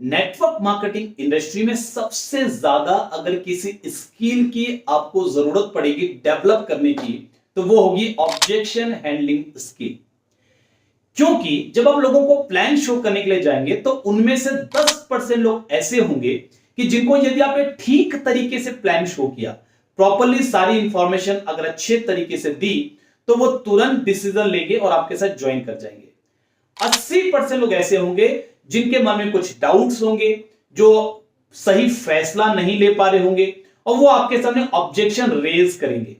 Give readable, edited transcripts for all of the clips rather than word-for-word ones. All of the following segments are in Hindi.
नेटवर्क मार्केटिंग इंडस्ट्री में सबसे ज्यादा अगर किसी स्किल की आपको जरूरत पड़ेगी डेवलप करने की, तो वो होगी ऑब्जेक्शन हैंडलिंग स्किल। क्योंकि जब आप लोगों को प्लान शो करने के लिए जाएंगे तो उनमें से 10% लोग ऐसे होंगे कि जिनको यदि आपने ठीक तरीके से प्लान शो किया, प्रॉपरली सारी इंफॉर्मेशन अगर अच्छे तरीके से दी, तो वो तुरंत डिसीजन लेंगे और आपके साथ ज्वाइन कर जाएंगे। 80% लोग ऐसे होंगे जिनके मन में कुछ डाउट्स होंगे, जो सही फैसला नहीं ले पा रहे होंगे और वो आपके सामने ऑब्जेक्शन रेज करेंगे।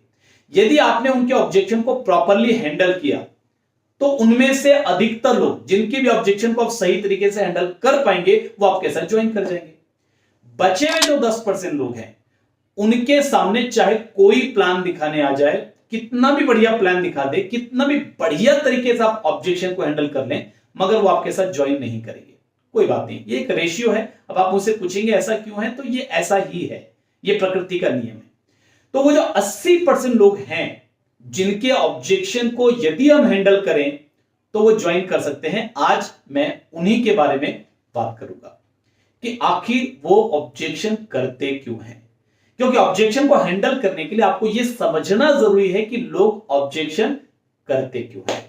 यदि आपने उनके ऑब्जेक्शन को प्रॉपरली हैंडल किया, तो उनमें से अधिकतर लोग जिनके भी ऑब्जेक्शन को आप सही तरीके से हैंडल कर पाएंगे, वो आपके साथ ज्वाइन कर जाएंगे। बचे हुए जो 10% लोग हैं, उनके सामने चाहे कोई प्लान दिखाने आ जाए, कितना भी बढ़िया प्लान दिखा दे, कितना भी बढ़िया तरीके से आप ऑब्जेक्शन को हैंडल कर लें, मगर वो आपके साथ ज्वाइन नहीं करेंगे। कोई बात नहीं, ये एक रेशियो है। अब आप मुझसे पूछेंगे ऐसा क्यों है, तो ये ऐसा ही है, ये प्रकृति का नियम है। तो वो जो 80% लोग हैं जिनके ऑब्जेक्शन को यदि हम हैंडल करें तो वो ज्वाइन कर सकते हैं, आज मैं उन्हीं के बारे में बात करूंगा कि आखिर वो ऑब्जेक्शन करते क्यों हैं। क्योंकि ऑब्जेक्शन को हैंडल करने के लिए आपको यह समझना जरूरी है कि लोग ऑब्जेक्शन करते क्यों हैं।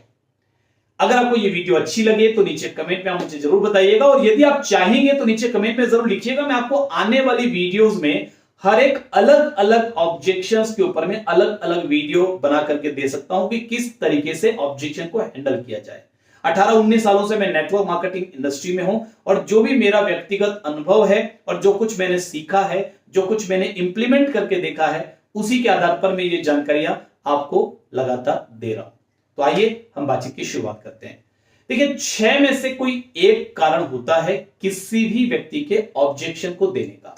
अगर आपको ये वीडियो अच्छी लगे तो नीचे कमेंट में आप मुझे जरूर बताइएगा, और यदि आप चाहेंगे तो नीचे कमेंट में जरूर लिखिएगा। मैं आपको आने वाली वीडियोस में हर एक अलग अलग ऑब्जेक्शंस के ऊपर में अलग अलग वीडियो बना करके दे सकता हूं कि किस तरीके से ऑब्जेक्शन को हैंडल किया जाए। 18-19 सालों से मैं नेटवर्क मार्केटिंग इंडस्ट्री में हूं, और जो भी मेरा व्यक्तिगत अनुभव है और जो कुछ मैंने सीखा है, जो कुछ मैंने इंप्लीमेंट करके देखा है, उसी के आधार पर मैं ये जानकारियां आपको लगातार दे रहा हूं। तो आइए हम बातचीत की शुरुआत करते हैं। देखिए, 6 में से कोई एक कारण होता है किसी भी व्यक्ति के ऑब्जेक्शन को देने का।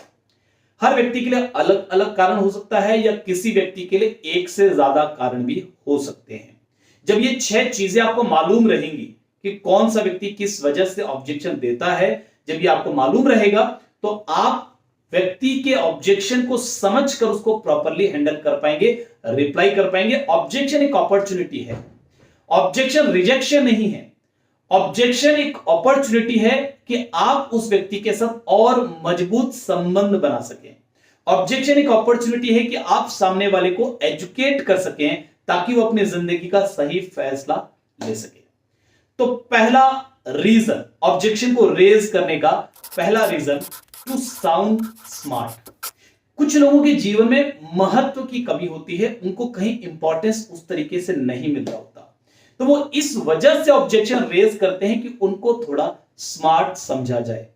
हर व्यक्ति के लिए अलग अलग कारण हो सकता है, या किसी व्यक्ति के लिए एक से ज्यादा कारण भी हो सकते हैं। जब ये 6 चीजें आपको मालूम रहेंगी कि कौन सा व्यक्ति किस वजह से ऑब्जेक्शन देता है, जब ये आपको मालूम रहेगा तो आप व्यक्ति के ऑब्जेक्शन को समझकर उसको प्रॉपरली हैंडल कर पाएंगे, रिप्लाई कर पाएंगे। ऑब्जेक्शन एक अपॉर्चुनिटी है, ऑब्जेक्शन रिजेक्शन नहीं है। ऑब्जेक्शन एक अपॉर्चुनिटी है कि आप उस व्यक्ति के साथ और मजबूत संबंध बना सकें। ऑब्जेक्शन एक अपॉर्चुनिटी है कि आप सामने वाले को एजुकेट कर सकें ताकि वो अपनी जिंदगी का सही फैसला ले सके। तो पहला रीजन ऑब्जेक्शन को रेज करने का, पहला रीजन, टू साउंड स्मार्ट। कुछ लोगों के जीवन में महत्व की कमी होती है, उनको कहीं इंपॉर्टेंस उस तरीके से नहीं मिल रहा होता, तो वो इस वजह से ऑब्जेक्शन रेज करते हैं कि उनको थोड़ा स्मार्ट समझा जाए।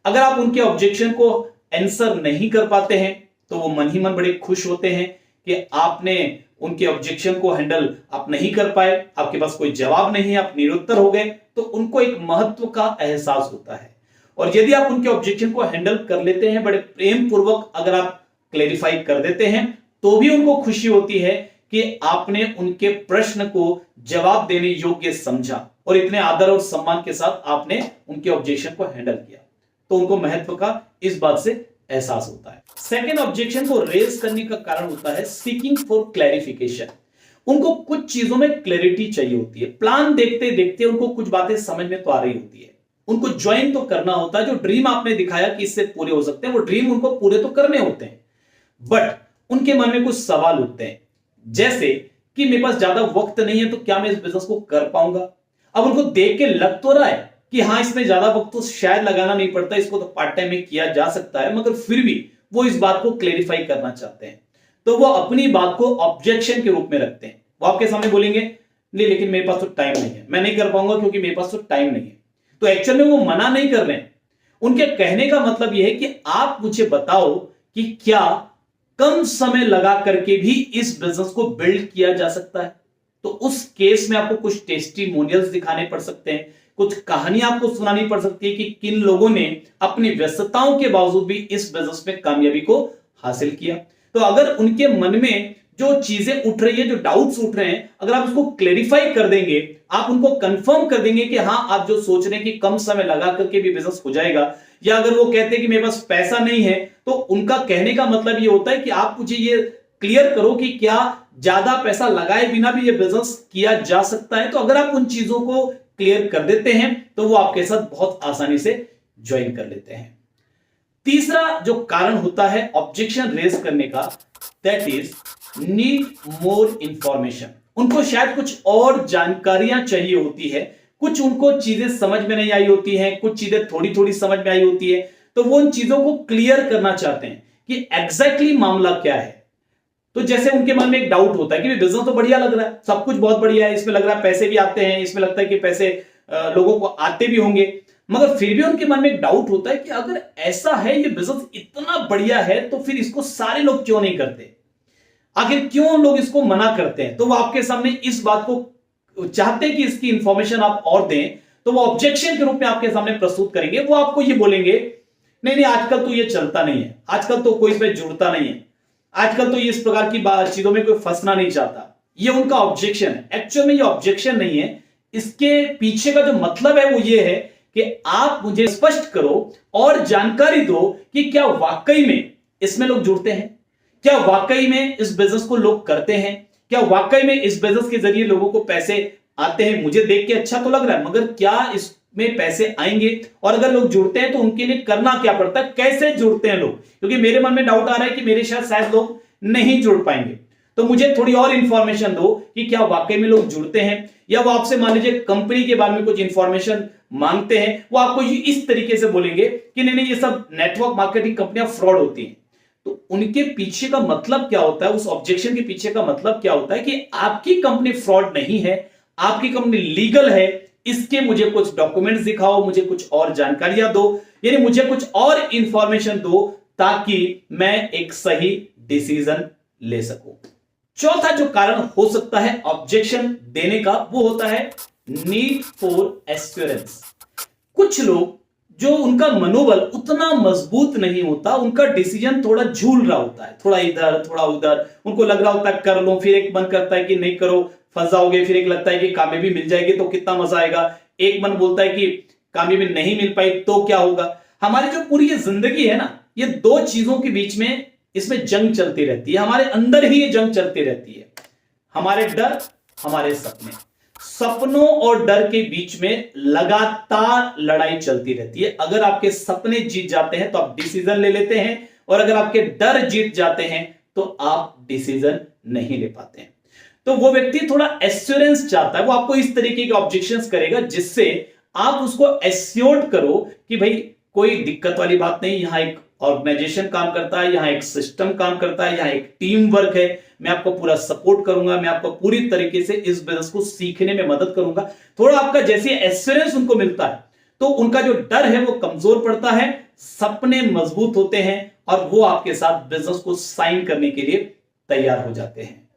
अगर आप उनके ऑब्जेक्शन को आंसर नहीं कर पाते हैं तो वो मन ही मन बड़े खुश होते हैं कि आपने उनके ऑब्जेक्शन को हैंडल आप नहीं कर पाए, आपके पास कोई जवाब नहीं है, आप निरुत्तर हो गए, तो उनको एक महत्व का एहसास होता है। और यदि आप उनके ऑब्जेक्शन को हैंडल कर लेते हैं, बड़े प्रेम पूर्वक अगर आप क्लेरिफाई कर देते हैं, तो भी उनको खुशी होती है कि आपने उनके प्रश्न को जवाब देने योग्य समझा और इतने आदर और सम्मान के साथ आपने उनके ऑब्जेक्शन को हैंडल किया, तो उनको महत्व का इस बात से एहसास होता है। सेकेंड ऑब्जेक्शन को रेज करने का कारण होता है सीकिंग फॉर क्लैरिफिकेशन। उनको कुछ चीजों में क्लैरिटी चाहिए होती है। प्लान देखते देखते उनको कुछ बातें समझ में तो आ रही होती है, उनको ज्वाइन तो करना होता है। जो ड्रीम आपने दिखाया कि इससे पूरे हो सकते हैं, वो ड्रीम उनको पूरे तो करने होते हैं, बट उनके मन में कुछ सवाल उठते हैं, जैसे कि मेरे पास ज्यादा वक्त नहीं है तो क्या मैं इस बिजनेस को कर पाऊंगा। अब उनको देख के लग तो रहा है कि हाँ, इसमें ज्यादा वक्त तो शायद लगाना नहीं पड़ता, इसको तो पार्ट टाइम में किया जा सकता है, मगर फिर भी वो इस बात को क्लेरिफाई करना चाहते हैं, तो वो अपनी बात को ऑब्जेक्शन के रूप में रखते हैं। वो आपके सामने बोलेंगे नहीं, लेकिन मेरे पास तो टाइम नहीं है, मैं नहीं कर पाऊंगा क्योंकि मेरे पास तो टाइम नहीं है। तो एक्चुअल में वो मना नहीं कर रहे हैं, उनके कहने का मतलब यह है कि आप मुझे बताओ कि क्या कम समय लगा करके भी इस बिजनेस को बिल्ड किया जा सकता है। तो उस केस में आपको कुछ टेस्टिमोनियल्स दिखाने पड़ सकते हैं, कुछ कहानियां आपको सुनानी पड़ सकती है कि किन लोगों ने अपनी व्यस्तताओं के बावजूद भी इस बिजनेस में कामयाबी को हासिल किया। तो अगर उनके मन में जो चीजें उठ रही है, जो डाउट्स उठ रहे हैं, अगर आप उसको क्लेरिफाई कर देंगे, आप उनको कंफर्म कर देंगे कि हाँ, आप जो सोच रहे हैं कि कम समय लगा करके भी बिजनेस हो जाएगा, या अगर वो कहते हैं कि मेरे पास पैसा नहीं है, तो उनका कहने का मतलब ये होता है कि आप मुझे ये क्लियर करो कि क्या ज्यादा पैसा लगाए बिना भी ये बिजनेस किया जा सकता है। तो अगर आप उन चीजों को क्लियर कर देते हैं तो वो आपके साथ बहुत आसानी से ज्वाइन कर लेते हैं। तीसरा जो कारण होता है ऑब्जेक्शन रेज करने का, that is need more information. उनको शायद कुछ और जानकारियां चाहिए होती है, कुछ उनको चीजें समझ में नहीं आई होती हैं, कुछ चीजें थोड़ी थोड़ी समझ में आई होती है, तो वो उन चीजों को क्लियर करना चाहते हैं कि एग्जैक्टली मामला क्या है। तो जैसे उनके मन में एक डाउट होता है कि बिजनेस तो बढ़िया लग रहा है, सब कुछ बहुत बढ़िया है, इसमें लग रहा है पैसे भी आते हैं, इसमें लगता है कि पैसे लोगों को आते भी होंगे, मगर फिर भी उनके मन में एक डाउट होता है कि अगर ऐसा है, ये बिजनेस इतना बढ़िया है, तो फिर इसको सारे लोग क्यों नहीं करते, आखिर क्यों लोग इसको मना करते हैं। तो वो आपके सामने इस बात को चाहते हैं कि इसकी इंफॉर्मेशन आप और दें, तो वो ऑब्जेक्शन के रूप में आपके सामने प्रस्तुत करेंगे। वो आपको ये बोलेंगे, नहीं नहीं आजकल तो ये चलता नहीं है, आजकल तो कोई इसमें जुड़ता नहीं है, आजकल तो ये इस प्रकार की चीजों में कोई फंसना नहीं चाहता। ये उनका ऑब्जेक्शन है। एक्चुअल में ये ऑब्जेक्शन नहीं है, इसके पीछे का जो मतलब है वो ये है कि आप मुझे स्पष्ट करो और जानकारी दो कि क्या वाकई में इसमें लोग जुड़ते हैं, क्या वाकई में इस बिजनेस को लोग करते हैं, क्या वाकई में इस बिजनेस के जरिए लोगों को पैसे आते हैं। मुझे देख के अच्छा तो लग रहा है, मगर क्या इसमें पैसे आएंगे, और अगर लोग जुड़ते हैं तो उनके लिए करना क्या पड़ता है, कैसे जुड़ते हैं लोग, क्योंकि मेरे मन में डाउट आ रहा है कि मेरे शायद लोग नहीं जुड़ पाएंगे। तो मुझे थोड़ी और इंफॉर्मेशन दो कि क्या वाकई में लोग जुड़ते हैं, या वो आपसे मान लीजिए कंपनी के बारे में कुछ इंफॉर्मेशन मांगते हैं, वो आपको इस तरीके से बोलेंगे कि नहीं नहीं ये सब नेटवर्क मार्केटिंग कंपनियां फ्रॉड होती हैं। तो उनके पीछे का मतलब क्या होता है, उस ऑब्जेक्शन के पीछे का मतलब क्या होता है कि आपकी कंपनी फ्रॉड नहीं है, आपकी कंपनी लीगल है, इसके मुझे कुछ डॉक्यूमेंट्स दिखाओ, मुझे कुछ और जानकारियां दो, यानी मुझे कुछ और इंफॉर्मेशन दो ताकि मैं एक सही डिसीजन ले सकूं। चौथा जो कारण हो सकता है ऑब्जेक्शन देने का, वो होता है नीड फॉर एश्योरेंस। कुछ लोग जो उनका मनोबल उतना मजबूत नहीं होता, उनका डिसीजन थोड़ा झूल रहा होता है, थोड़ा इधर थोड़ा उधर, उनको लग रहा होता है कर लो, फिर एक मन करता है कि नहीं करो फंस जाओगे, फिर एक लगता है कि कामयाबी मिल जाएगी तो कितना मजा आएगा, एक मन बोलता है कि कामयाबी नहीं मिल पाई तो क्या होगा। हमारी जो पूरी ये जिंदगी है ना, ये दो चीजों के बीच में इसमें जंग चलती रहती है, हमारे अंदर ही ये जंग चलती रहती है, हमारे डर हमारे सपने, सपनों और डर के बीच में लगातार लड़ाई चलती रहती है। अगर आपके सपने जीत जाते हैं तो आप डिसीजन ले लेते हैं, और अगर आपके डर जीत जाते हैं तो आप डिसीजन नहीं ले पाते हैं। तो वो व्यक्ति थोड़ा एश्योरेंस चाहता है, वो आपको इस तरीके के ऑब्जेक्शंस करेगा जिससे आप उसको एश्योर्ड करो कि भाई कोई दिक्कत वाली बात नहीं, यहां एक ऑर्गेनाइजेशन काम करता है, यहां एक सिस्टम काम करता है, यहां एक टीम वर्क है, मैं आपको पूरा सपोर्ट करूंगा, मैं आपको पूरी तरीके से इस बिजनेस को सीखने में मदद करूंगा। थोड़ा आपका जैसे एश्योरेंस उनको मिलता है तो उनका जो डर है वो कमजोर पड़ता है, सपने मजबूत होते हैं, और वो आपके साथ बिजनेस को साइन करने के लिए तैयार हो जाते हैं।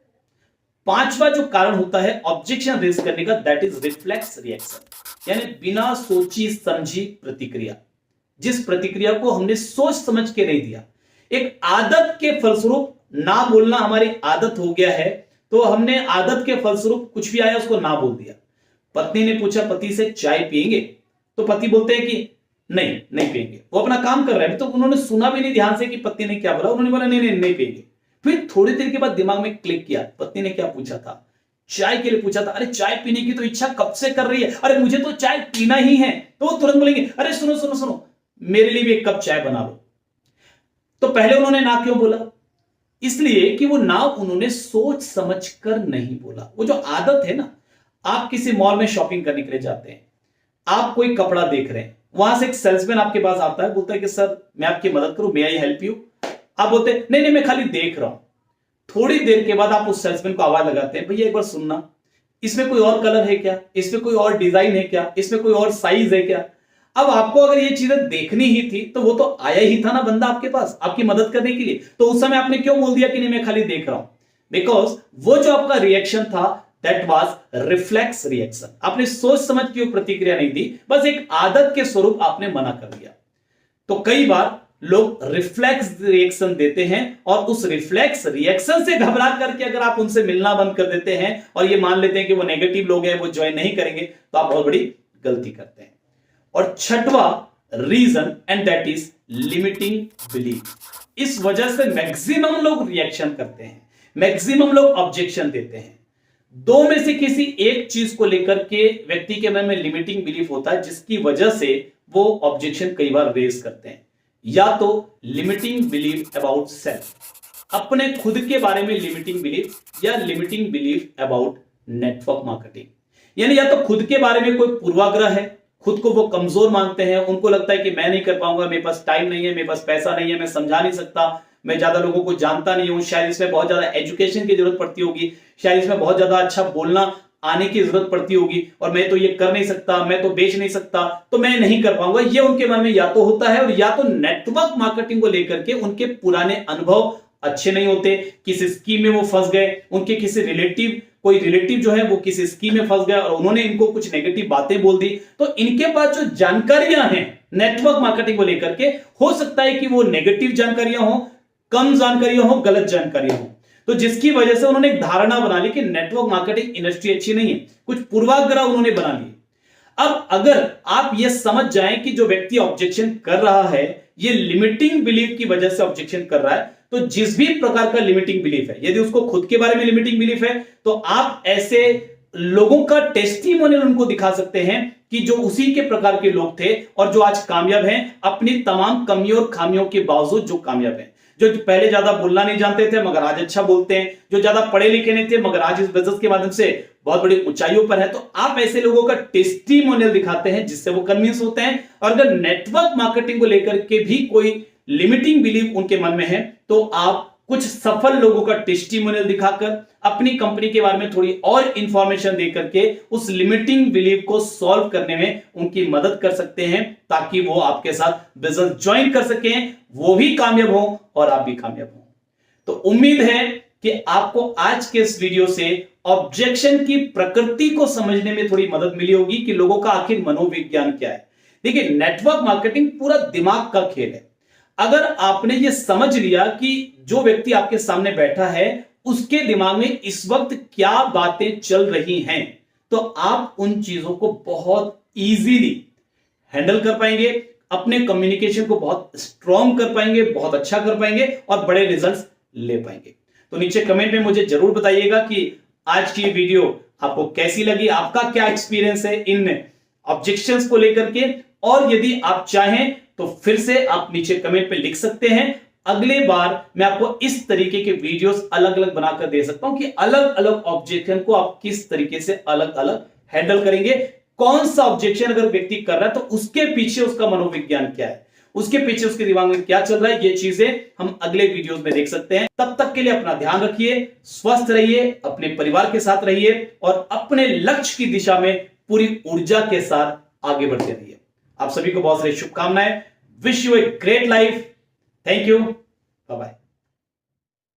पांचवा जो कारण होता है ऑब्जेक्शन रेज करने का, दैट इज रिफ्लेक्स रिएक्शन, यानी बिना सोची समझी प्रतिक्रिया। जिस प्रतिक्रिया को हमने सोच समझ के नहीं दिया, एक आदत के फलस्वरूप ना बोलना हमारी आदत हो गया है, तो हमने आदत के फलस्वरूप कुछ भी आया उसको ना बोल दिया। पत्नी ने पूछा पति से चाय पिएंगे, तो पति बोलते हैं कि नहीं नहीं पिएंगे, वो अपना काम कर रहे हैं, तो उन्होंने सुना भी नहीं ध्यान से कि पत्नी ने क्या बोला, उन्होंने बोला नहीं नहीं नहीं पिएंगे। फिर थोड़ी देर के बाद दिमाग में क्लिक किया, पत्नी ने क्या पूछा था, चाय के लिए पूछा था, अरे चाय पीने की तो इच्छा कब से कर रही है, अरे मुझे तो चाय पीना ही है। तो वो तुरंत बोलेंगे अरे सुनो सुनो सुनो, मेरे लिए भी एक कप चाय बना लो। तो पहले उन्होंने ना क्यों बोला, इसलिए कि वो ना उन्होंने सोच समझ कर नहीं बोला। वो जो आदत है ना, आप किसी मॉल में शॉपिंग करने के लिए जाते हैं, आप कोई कपड़ा देख रहे हैं, वहां से एक सेल्समैन आपके पास आता है, बोलता है कि सर मैं आपकी मदद करूं, मे आई हेल्प यू। आप बोलते हैं नहीं नहीं मैं खाली देख रहा हूं। थोड़ी देर के बाद आप उस सेल्समैन को आवाज लगाते हैं, भैया एक बार सुनना, इसमें कोई और कलर है क्या, इसमें कोई और डिजाइन है क्या, इसमें कोई और साइज है क्या। अब आपको अगर ये चीजें देखनी ही थी तो वो तो आया ही था ना बंदा आपके पास आपकी मदद करने के लिए, तो उस समय आपने क्यों बोल दिया कि नहीं मैं खाली देख रहा हूं। बिकॉज वो जो आपका रिएक्शन था दैट वाज रिफ्लेक्स रिएक्शन, आपने सोच समझ के प्रतिक्रिया नहीं दी, बस एक आदत के स्वरूप आपने मना कर दिया। तो कई बार लोग रिफ्लेक्स रिएक्शन देते हैं, और उस रिफ्लेक्स रिएक्शन से घबरा करके अगर आप उनसे मिलना बंद कर देते हैं और ये मान लेते हैं कि वो नेगेटिव लोग हैं, वो ज्वाइन नहीं करेंगे, तो आप बहुत बड़ी गलती करते हैं। और छठवा reason, and that is limiting belief. इस वजह से मैक्सिमम लोग रिएक्शन करते हैं, मैक्सिमम लोग ऑब्जेक्शन देते हैं। दो में से किसी एक चीज को लेकर के व्यक्ति के मन में लिमिटिंग बिलीफ होता है, जिसकी वजह से वो ऑब्जेक्शन कई बार रेज करते हैं, या तो लिमिटिंग बिलीफ अबाउट सेल्फ, अपने खुद के बारे में लिमिटिंग बिलीफ, या limiting belief about network marketing. यानी या तो खुद के बारे में कोई पूर्वाग्रह है, खुद को वो कमजोर मानते हैं, उनको लगता है कि मैं नहीं कर पाऊंगा, मेरे पास टाइम नहीं है, मेरे पास पैसा नहीं है, मैं समझा नहीं सकता, मैं ज्यादा लोगों को जानता नहीं हूं, शायद इसमें बहुत ज्यादा एजुकेशन की जरूरत पड़ती होगी, शायद इसमें बहुत ज्यादा अच्छा बोलना आने की जरूरत पड़ती होगी, और मैं तो ये कर नहीं सकता, मैं तो बेच नहीं सकता, तो मैं नहीं कर पाऊंगा। ये उनके मन में या तो होता है, और या तो नेटवर्क मार्केटिंग को लेकर के उनके पुराने अनुभव अच्छे नहीं होते, किसी स्कीम में वो फंस गए, उनके किसी कोई रिलेटिव जो है वो किसी स्कीम में फंस गया और उन्होंने इनको कुछ नेगेटिव बातें बोल दी, तो इनके पास जो जानकारियां हैं नेटवर्क मार्केटिंग को लेकर के, हो सकता है कि वो नेगेटिव जानकारियां हो, कम जानकारियां हो, गलत जानकारियां हो, तो जिसकी वजह से उन्होंने एक धारणा बना ली कि नेटवर्क मार्केटिंग इंडस्ट्री अच्छी नहीं है, कुछ पूर्वाग्रह उन्होंने बना लिए। अब अगर आप यह समझ जाएं कि जो व्यक्ति ऑब्जेक्शन कर रहा है ये लिमिटिंग बिलीफ की वजह से ऑब्जेक्शन कर रहा है, तो जिस भी प्रकार का लिमिटिंग बिलीफ है, यदि उसको खुद के बारे में लिमिटिंग बिलीफ है, तो आप ऐसे लोगों का टेस्टिमोनियल उनको दिखा सकते हैं कि जो उसी के प्रकार के लोग थे और जो आज कामयाब हैं, अपनी तमाम कमियों और खामियों के बावजूद जो कामयाब हैं, जो पहले ज्यादा बोलना नहीं जानते थे मगर आज अच्छा बोलते हैं, जो ज्यादा पढ़े लिखे नहीं थे मगर आज इस बिजनेस के माध्यम से बहुत बड़ी ऊंचाइयों पर है। तो आप ऐसे लोगों का टेस्टिमोनियल दिखाते हैं जिससे वो कन्विंस होते हैं। और अगर नेटवर्क मार्केटिंग को लेकर के भी कोई लिमिटिंग बिलीफ उनके मन में है, तो आप कुछ सफल लोगों का टेस्टिमोनियल दिखाकर अपनी कंपनी के बारे में थोड़ी और इंफॉर्मेशन देकर के उस लिमिटिंग बिलीफ को सॉल्व करने में उनकी मदद कर सकते हैं, ताकि वो आपके साथ बिजनेस ज्वाइन कर सकें, वो भी कामयाब हो और आप भी कामयाब हो। तो उम्मीद है कि आपको आज के इस वीडियो से ऑब्जेक्शन की प्रकृति को समझने में थोड़ी मदद मिली होगी कि लोगों का आखिर मनोविज्ञान क्या है। देखिए, नेटवर्क मार्केटिंग पूरा दिमाग का खेल है। अगर आपने ये समझ लिया कि जो व्यक्ति आपके सामने बैठा है उसके दिमाग में इस वक्त क्या बातें चल रही हैं, तो आप उन चीजों को बहुत इजीली हैंडल कर पाएंगे, अपने कम्युनिकेशन को बहुत स्ट्रॉन्ग कर पाएंगे, बहुत अच्छा कर पाएंगे और बड़े रिजल्ट्स ले पाएंगे। तो नीचे कमेंट में मुझे जरूर बताइएगा कि आज की वीडियो आपको कैसी लगी, आपका क्या एक्सपीरियंस है इन ऑब्जेक्शंस को लेकर के, और यदि आप चाहें तो फिर से आप नीचे कमेंट पे लिख सकते हैं। अगले बार मैं आपको इस तरीके के वीडियोस अलग अलग बनाकर दे सकता हूं कि अलग अलग ऑब्जेक्शन को आप किस तरीके से अलग अलग हैंडल करेंगे, कौन सा ऑब्जेक्शन अगर व्यक्ति कर रहा है तो उसके पीछे उसका मनोविज्ञान क्या है, उसके पीछे उसके दिमाग में क्या चल रहा है, ये चीजें हम अगले वीडियोस में देख सकते हैं। तब तक के लिए अपना ध्यान रखिए, स्वस्थ रहिए, अपने परिवार के साथ रहिए और अपने लक्ष्य की दिशा में पूरी ऊर्जा के साथ आगे बढ़ते रहिए। आप सभी को बहुत सारी शुभकामनाएं। Wish you a great life. Thank you. Bye bye.